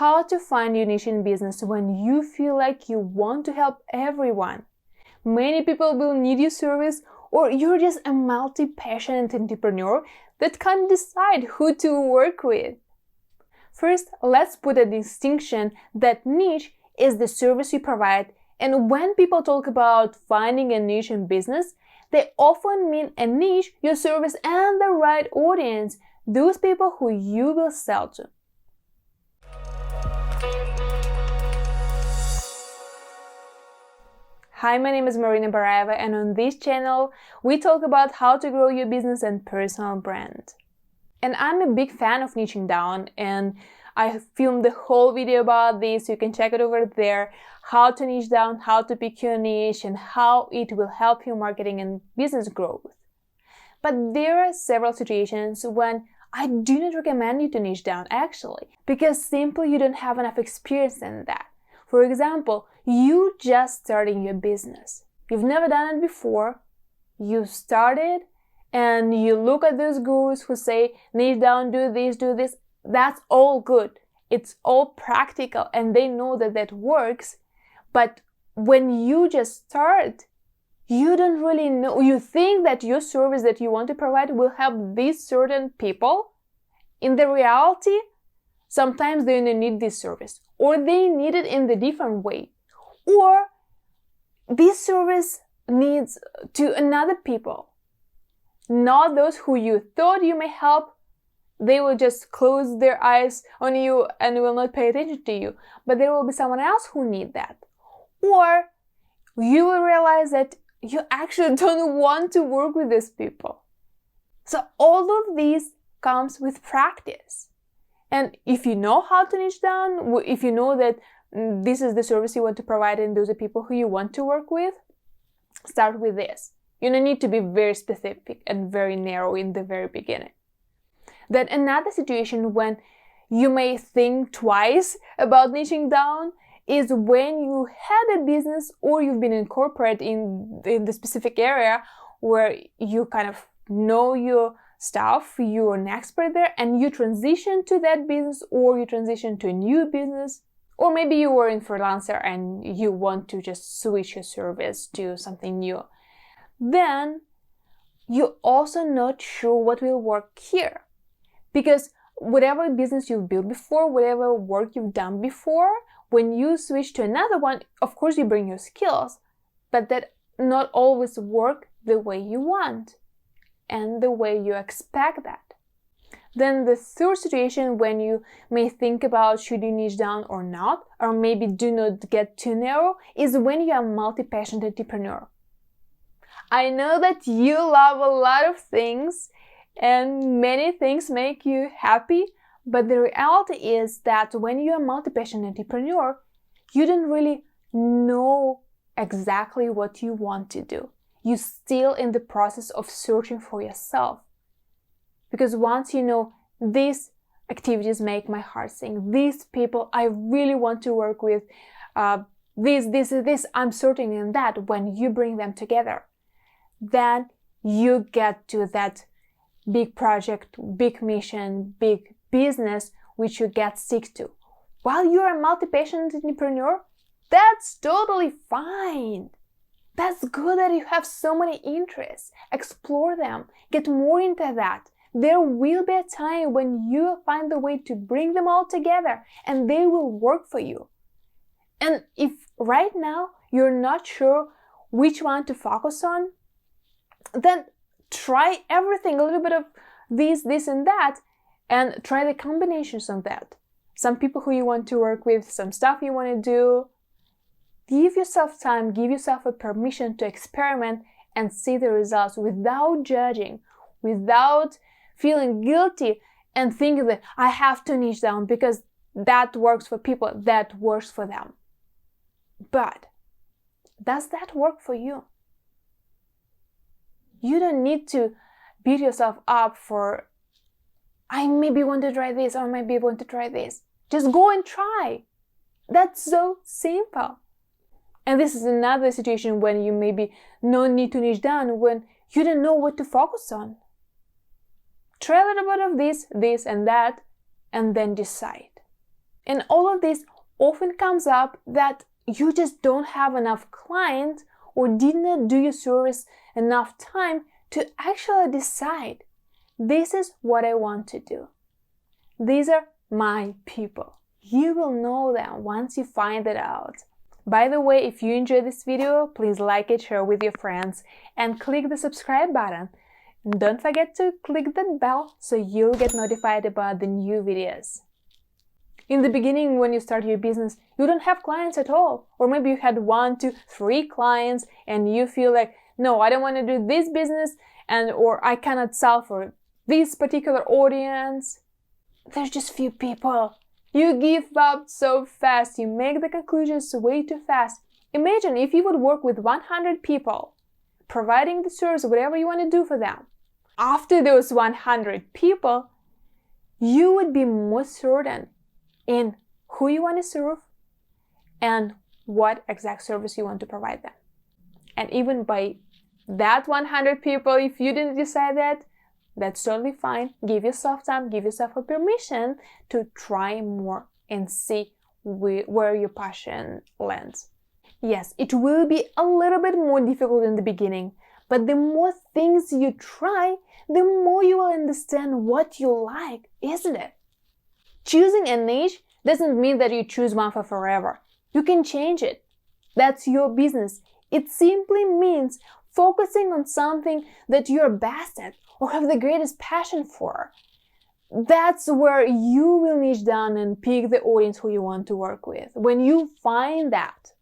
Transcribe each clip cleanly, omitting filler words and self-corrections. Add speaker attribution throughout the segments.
Speaker 1: how to find your niche in business when you feel like you want to help everyone. Many people will need your service, or you're just a multi-passionate entrepreneur that can't decide who to work with. First, let's put a distinction that niche is the service you provide, and when people talk about finding a niche in business, they often mean a niche, your service, and the right audience, those people who you will sell to. Hi, my name is Marina Baraeva, and on this channel, we talk about how to grow your business and personal brand. And I'm a big fan of niching down, and I filmed the whole video about this. You can check it over there, how to niche down, how to pick your niche, and how it will help your marketing and business growth. But there are several situations when I do not recommend you to niche down, actually, because simply you don't have enough experience in that. For example, you just starting your business. You've never done it before. You started and you look at those gurus who say, niche down, do this, do this. That's all good. It's all practical and they know that that works. But when you just start, you don't really know. You think that your service that you want to provide will help these certain people. In the reality, sometimes they don't need this service, or they need it in the different way, or this service needs to another people, not those who you thought you may help. They will just close their eyes on you and will not pay attention to you, but there will be someone else who needs that. Or you will realize that you actually don't want to work with these people. So all of these comes with practice. And if you know how to niche down, if you know that this is the service you want to provide and those are people who you want to work with, start with this. You don't need to be very specific and very narrow in the very beginning. Then another situation when you may think twice about niching down is when you had a business or you've been in corporate in the specific area where you kind of know your stuff, you're an expert there, and you transition to that business, or you transition to a new business, or maybe you were in freelancer and you want to just switch your service to something new. Then you're also not sure what will work here, because whatever business you've built before, whatever work you've done before, when you switch to another one, of course you bring your skills, but that not always work the way you want and the way you expect that. Then the third situation when you may think about should you niche down or not, or maybe do not get too narrow, is when you are a multi-passionate entrepreneur. I know that you love a lot of things and many things make you happy, but the reality is that when you are a multi-passionate entrepreneur, you don't really know exactly what you want to do. You're still in the process of searching for yourself. Because once you know these activities make my heart sing, these people I really want to work with, this, I'm certain in that, when you bring them together, then you get to that big project, big mission, big business which you get sick to. While you're a multi-passionate entrepreneur, that's totally fine. That's good that you have so many interests. Explore them. Get more into that. There will be a time when you find the way to bring them all together and they will work for you. And if right now you're not sure which one to focus on, then try everything, a little bit of this and that, and try the combinations of that. Some people who you want to work with, some stuff you want to do. Give yourself time, give yourself a permission to experiment and see the results without judging, without feeling guilty and thinking that I have to niche down because that works for people, that works for them. But does that work for you? You don't need to beat yourself up for, I maybe want to try this or maybe want to try this. Just go and try. That's so simple. And this is another situation when you maybe no need to niche down, when you don't know what to focus on. Try a little bit of this and that, and then decide. And all of of this often comes up that you just don't have enough clients or did not do your service enough time to actually decide, this is what I want to do. These are my people. You will know them once you find it out. By the way, if you enjoyed this video, please like it, share with your friends, and click the subscribe button. And don't forget to click that bell so you'll get notified about the new videos. In the beginning, when you start your business, you don't have clients at all. Or maybe you had 1, 2, 3 clients and you feel like, no, I don't want to do this business or I cannot sell for this particular audience. There's just few people. You give up so fast. You make the conclusions way too fast. Imagine if you would work with 100 people, providing the service, whatever you want to do for them. After those 100 people, you would be more certain in who you want to serve and what exact service you want to provide them. And even by that 100 people, if you didn't decide that, that's totally fine. Give yourself time, give yourself a permission to try more and see where your passion lands. Yes, it will be a little bit more difficult in the beginning, but the more things you try, the more you will understand what you like, isn't it? Choosing a niche doesn't mean that you choose one for forever. You can change it. That's your business. It simply means focusing on something that you're best at or have the greatest passion for. That's where you will niche down and pick the audience who you want to work with. When you find that,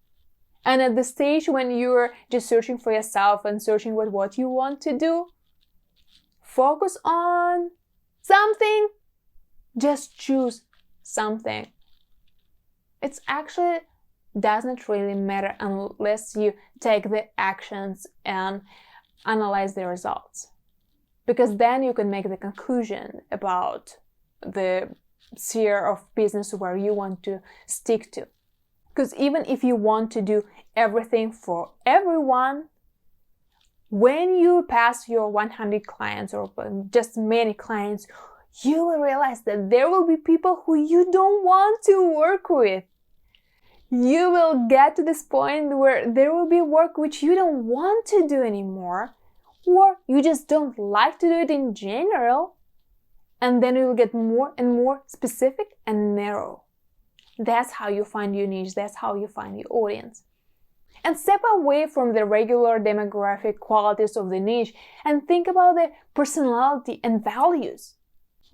Speaker 1: and at the stage when you're just searching for yourself and searching what you want to do, focus on something. Just choose something. It actually doesn't really matter unless you take the actions and analyze the results. Because then you can make the conclusion about the sphere of business where you want to stick to. Because even if you want to do everything for everyone, when you pass your 100 clients or just many clients, you will realize that there will be people who you don't want to work with. You will get to this point where there will be work which you don't want to do anymore, or you just don't like to do it in general, and then you will get more and more specific and narrow. That's how you find your niche, that's how you find your audience. And step away from the regular demographic qualities of the niche and think about the personality and values.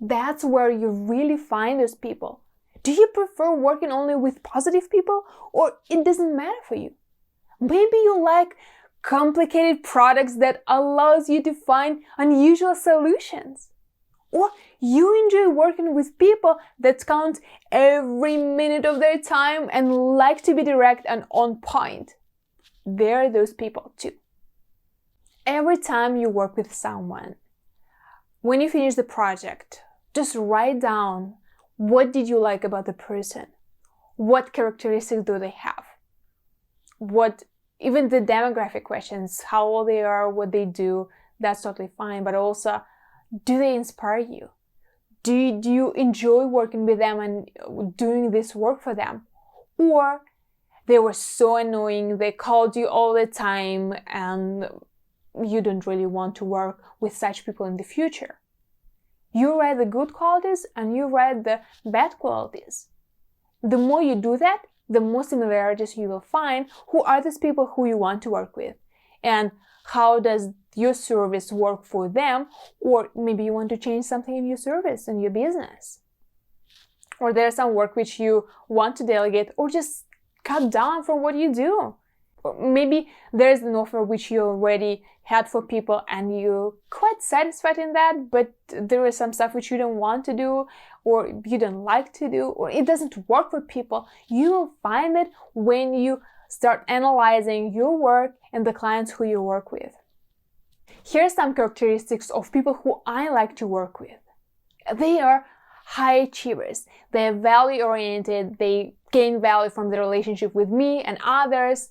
Speaker 1: That's where you really find those people. Do you prefer working only with positive people, or it doesn't matter for you? Maybe you like complicated products that allows you to find unusual solutions. Or you enjoy working with people that count every minute of their time and like to be direct and on point. There are those people too. Every time you work with someone, when you finish the project, just write down, what did you like about the person? What characteristics do they have? Even the demographic questions, how old they are, what they do, that's totally fine. But also, do they inspire you? Do you enjoy working with them and doing this work for them? Or they were so annoying, they called you all the time, and you don't really want to work with such people in the future. You write the good qualities and you write the bad qualities. The more you do that, the more similarities you will find. Who are these people who you want to work with? And how does your service work for them? Or maybe you want to change something in your service, in your business. Or there's some work which you want to delegate or just cut down from what you do. Or maybe there's an offer which you already had for people and you're quite satisfied in that, but there is some stuff which you don't want to do or you don't like to do, or it doesn't work for people. You will find it when you start analyzing your work and the clients who you work with. Here are some characteristics of people who I like to work with. They are high achievers. They are value-oriented. They gain value from the relationship with me and others.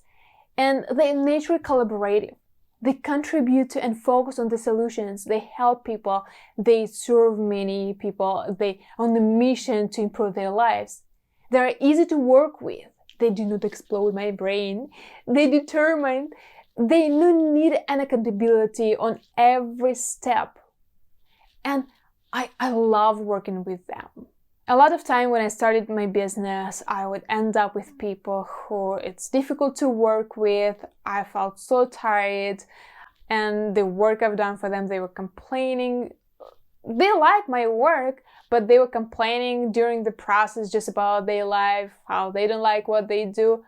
Speaker 1: And they're naturally collaborative. They contribute to and focus on the solutions. They help people. They serve many people. They on the mission to improve their lives. They're easy to work with. They do not explode my brain. They determine. They don't need an accountability on every step. And I love working with them. A lot of time when I started my business, I would end up with people who it's difficult to work with. I felt so tired, and the work I've done for them, they were complaining. They like my work, but they were complaining during the process just about their life, how they don't like what they do.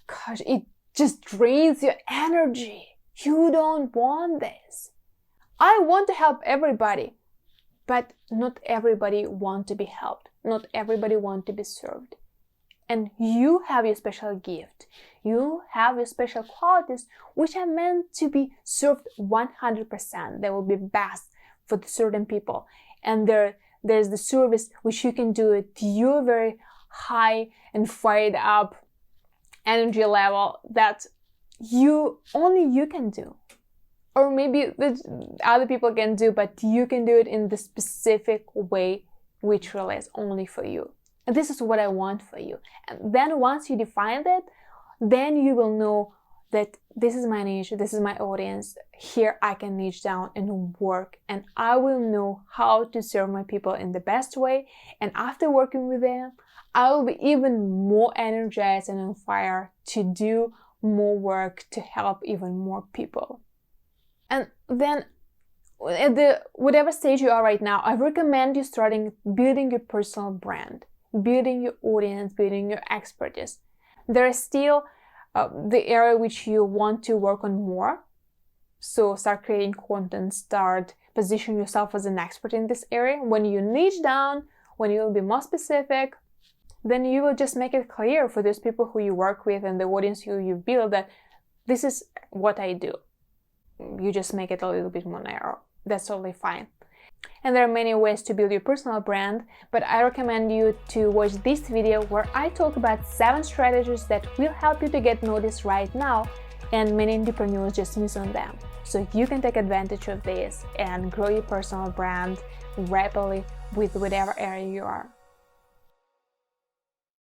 Speaker 1: Gosh, it just drains your energy. You don't want this. I want to help everybody, but not everybody wants to be helped. Not everybody wants to be served. And you have your special gift. You have your special qualities, which are meant to be served 100%. They will be best for certain people. And there's the service which you can do at your very high and fired up energy level that only you can do. Or maybe other people can do, but you can do it in the specific way which relates only for you. And this is what I want for you. And then once you define that, then you will know that this is my niche, this is my audience, here I can niche down and work, and I will know how to serve my people in the best way. And after working with them, I will be even more energized and on fire to do more work to help even more people. And then at whatever stage you are right now, I recommend you starting building your personal brand, building your audience, building your expertise. There is still the area which you want to work on more. So start creating content, start position yourself as an expert in this area. When you niche down, when you will be more specific, then you will just make it clear for those people who you work with and the audience who you build that this is what I do. You just make it a little bit more narrow. That's totally fine. And there are many ways to build your personal brand, but I recommend you to watch this video where I talk about 7 strategies that will help you to get noticed right now, and many entrepreneurs just miss on them. So you can take advantage of this and grow your personal brand rapidly with whatever area you are.